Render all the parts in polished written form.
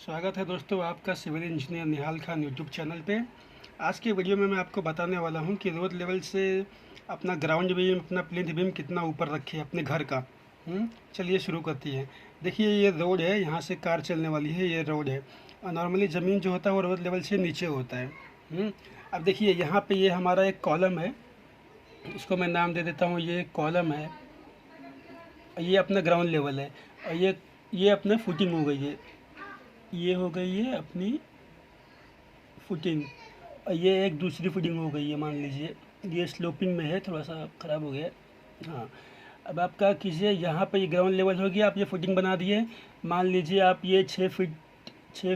स्वागत है दोस्तों आपका सिविल इंजीनियर निहाल खान यूट्यूब चैनल पे। आज के वीडियो में मैं आपको बताने वाला हूं कि रोड लेवल से अपना ग्राउंड बीम, अपना प्लिंथ बीम कितना ऊपर रखे अपने घर का। चलिए शुरू करती है। देखिए ये रोड है, यहाँ से कार चलने वाली है, ये रोड है और नॉर्मली ज़मीन जो होता है वो रोड लेवल से नीचे होता है। अब देखिए यहाँ पे ये हमारा एक कॉलम है, इसको मैं नाम दे देता हूँ, ये एक कॉलम है। ये अपना ग्राउंड लेवल है और ये अपना फुटिंग हो गई है, ये हो गई है अपनी फुटिंग और ये एक दूसरी फुटिंग हो गई है। मान लीजिए ये स्लोपिंग में है, थोड़ा सा ख़राब हो गया है। हाँ, अब आप क्या कीजिए, यहाँ पे ये ग्राउंड लेवल हो गया, आप ये फुटिंग बना दिए। मान लीजिए आप ये 6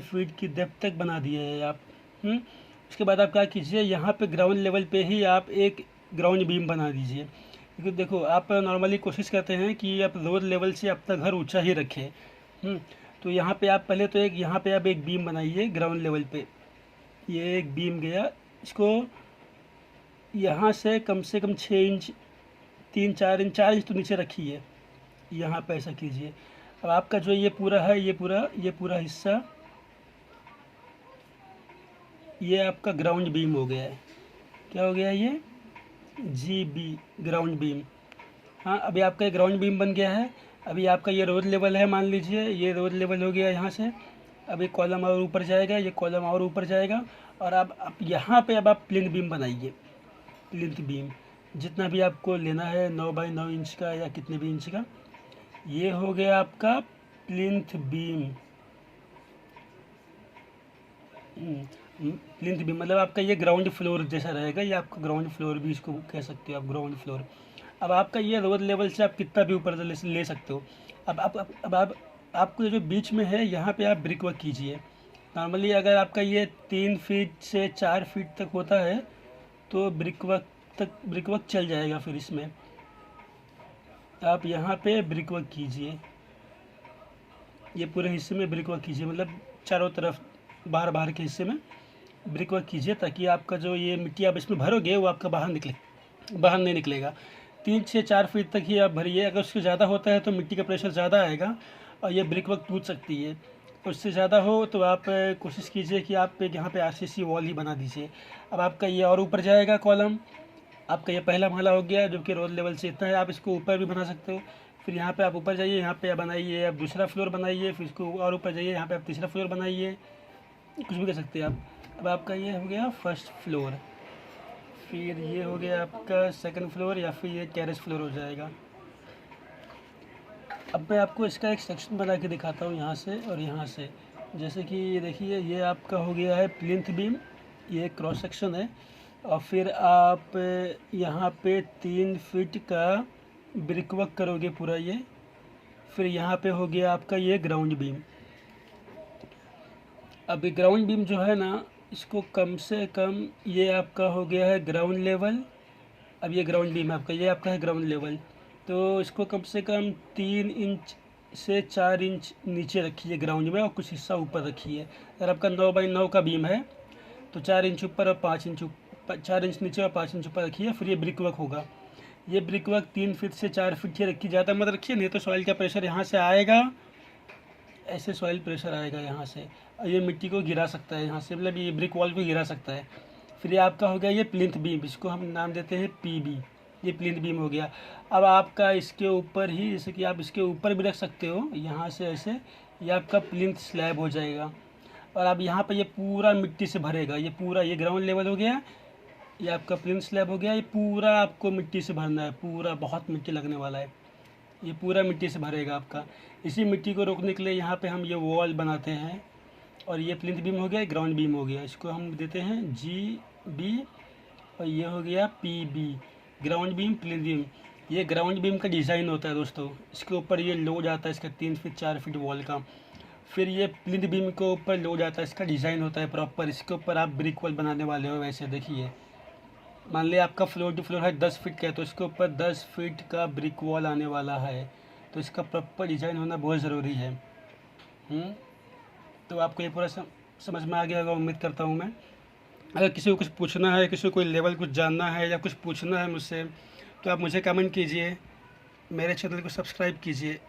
फीट की डेप्थ तक बना दिए हैं आप। उसके बाद आप क्या कीजिए, यहाँ पे ग्राउंड लेवल पे ही आप एक ग्राउंड बीम बना दीजिए। क्योंकि देखो आप नॉर्मली कोशिश करते हैं कि आप रोड लेवल से अपना घर ऊंचा ही रखें। तो यहाँ पे आप पहले तो यहाँ पे आप एक बीम बनाइए ग्राउंड लेवल पे। ये एक बीम गया, इसको यहाँ से कम 6 इंच, 3-4 इंच, 4 इंच तो नीचे रखिए। यहाँ पे ऐसा कीजिए। अब आपका जो ये पूरा है, ये पूरा हिस्सा ये आपका ग्राउंड बीम हो गया है। क्या हो गया ये? GB ground beam. हाँ, अभी आपका ये ग्राउंड बीम बन गया है। अभी आपका ये रोड लेवल है, मान लीजिए ये रोड लेवल हो गया यहाँ से। अब ये कॉलम और ऊपर जाएगा, ये कॉलम और ऊपर जाएगा और अब यहाँ पे अब आप प्लिंथ बीम बनाइए। प्लिंथ बीम जितना भी आपको लेना है, 9x9 इंच का या कितने भी इंच का, ये हो गया आपका प्लिंथ बीम। प्लिंथ बीम मतलब आपका ये ग्राउंड फ्लोर जैसा रहेगा, ये आपका ग्राउंड फ्लोर भी इसको कह सकते हो आप, ग्राउंड फ्लोर। अब आपका ये रोड लेवल से आप कितना भी ऊपर ले सकते हो। अब आप आपको ये जो बीच में है यहाँ पे आप ब्रिक वर्क कीजिए। नॉर्मली अगर आपका ये 3 फीट से 4 फीट तक होता है तो ब्रिक वर्क चल जाएगा। फिर इसमें आप यहाँ पे ब्रिक वर्क कीजिए, ये पूरे हिस्से में ब्रिक वर्क कीजिए, मतलब चारों तरफ बाहर के हिस्से में ब्रिक वर्क कीजिए, ताकि आपका जो ये मिट्टी आप इसमें भरोगे वो आपका बाहर नहीं निकलेगा। 3 से 4 फीट तक ही आप भरिए। अगर उससे ज़्यादा होता है तो मिट्टी का प्रेशर ज़्यादा आएगा और ये ब्रिक वर्क टूट सकती है। उससे ज़्यादा हो तो आप कोशिश कीजिए कि आप यहाँ पे RCC वॉल ही बना दीजिए। अब आपका ये और ऊपर जाएगा कॉलम। आपका ये पहला महला हो गया जो कि रोड लेवल से इतना है, आप इसको ऊपर भी बना सकते हो। फिर यहाँ पे आप ऊपर जाइए, यहाँ पे बनाइए आप दूसरा फ्लोर बनाइए, फिर इसको और ऊपर जाइए, यहाँ पे आप तीसरा फ्लोर बनाइए, कुछ भी कर सकते हैं आप। अब आपका ये हो गया फर्स्ट फ्लोर, फिर ये हो गया आपका सेकंड फ्लोर या फिर ये टेरेस फ्लोर हो जाएगा। अब मैं आपको इसका एक सेक्शन बना के दिखाता हूँ यहाँ से और यहाँ से। जैसे कि ये देखिए, ये आपका हो गया है प्लिंथ बीम, ये क्रॉस सेक्शन है। और फिर आप यहाँ पे 3 फीट का ब्रिक वर्क करोगे पूरा ये। फिर यहाँ पे हो गया आपका ये ग्राउंड बीम। अब ये ग्राउंड बीम जो है ना, इसको कम से कम ये आपका हो गया है ग्राउंड लेवल। अब ये ग्राउंड बीम आपका, ये आपका है ग्राउंड लेवल, तो इसको कम से कम 3 इंच से 4 इंच नीचे रखिए ग्राउंड में और कुछ हिस्सा ऊपर रखिए। अगर आपका 9x9 का बीम है तो 4 इंच ऊपर और 5 इंच 4 इंच नीचे और 5 इंच ऊपर रखिए। फिर ये ब्रिक वर्क होगा। ये ब्रिक वर्क 3 फीट से 4 फीट ही रखिए, ज़्यादा मत रखिए, नहीं तो सॉइल का प्रेशर यहाँ से आएगा, ऐसे सॉइल प्रेशर आएगा यहाँ से और ये मिट्टी को गिरा सकता है यहाँ से, मतलब ये ब्रिक वॉल को गिरा सकता है। फिर ये आपका हो गया ये प्लिंथ बीम, इसको हम नाम देते हैं PB। ये प्लिंथ बीम हो गया। अब आपका इसके ऊपर ही, जैसे कि आप इसके ऊपर भी रख सकते हो यहाँ से ऐसे, ये आपका प्लिंथ स्लैब हो जाएगा। और अब यहाँ पे ये पूरा मिट्टी से भरेगा, ये पूरा, ये ग्राउंड लेवल हो गया, ये आपका प्लिंथ स्लैब हो गया, ये पूरा आपको मिट्टी से भरना है, पूरा बहुत मिट्टी लगने वाला है, ये पूरा मिट्टी से भरेगा आपका। इसी मिट्टी को रोकने के लिए यहाँ पे हम ये वॉल बनाते हैं। और ये प्लिंथ बीम हो गया, ग्राउंड बीम हो गया, इसको हम देते हैं GB और ये हो गया PB ground beam plinth beam. ये ग्राउंड बीम का डिज़ाइन होता है दोस्तों, इसके ऊपर ये लोड आता है इसका 3 फीट 4 फीट वॉल का। फिर ये प्लिंथ बीम के ऊपर लोड आता है, इसका डिज़ाइन होता है प्रॉपर। इसके ऊपर आप ब्रिक वॉल बनाने वाले हो, वैसे देखिए मान लिया आपका फ्लोर टू फ्लोर है 10 फीट का है, तो इसके ऊपर 10 फीट का ब्रिक वॉल आने वाला है, तो इसका प्रॉपर डिज़ाइन होना बहुत ज़रूरी है। तो आपको ये पूरा समझ में आ गया होगा, उम्मीद करता हूँ मैं। अगर किसी को कुछ पूछना है, किसी को कोई लेवल कुछ जानना है या कुछ पूछना है मुझसे, तो आप मुझे कमेंट कीजिए, मेरे चैनल को सब्सक्राइब कीजिए।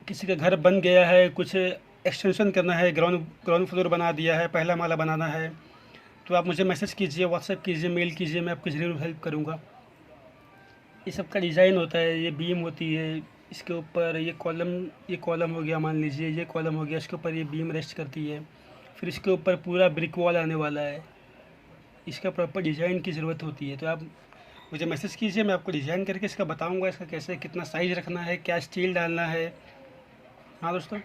किसी का घर बन गया है, कुछ एक्सटेंशन करना है, ग्राउंड ग्राउंड फ्लोर बना दिया है, पहला माला बनाना है, तो आप मुझे मैसेज कीजिए, व्हाट्सएप कीजिए, मेल कीजिए, मैं आपकी ज़रूर हेल्प करूँगा। ये सब का डिज़ाइन होता है, ये बीम होती है, इसके ऊपर ये कॉलम हो गया, मान लीजिए ये कॉलम हो गया, इसके ऊपर ये बीम रेस्ट करती है, फिर इसके ऊपर पूरा ब्रिक वॉल आने वाला है। इसका प्रॉपर डिज़ाइन की ज़रूरत होती है, तो आप मुझे मैसेज कीजिए, मैं आपको डिज़ाइन करके इसका बताऊंगा, इसका कैसे कितना साइज़ रखना है, क्या स्टील डालना है। हाँ दोस्तों,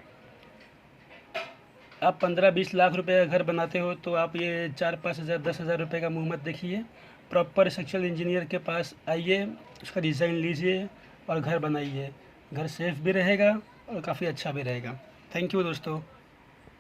आप 15-20 लाख रुपए का घर बनाते हो तो आप ये 4-5 हज़ार 10 हज़ार रुपये का मुँह मत देखिए, प्रॉपर स्ट्रक्चरल इंजीनियर के पास आइए, उसका डिज़ाइन लीजिए और घर बनाइए। घर सेफ़ भी रहेगा और काफ़ी अच्छा भी रहेगा। थैंक यू दोस्तों।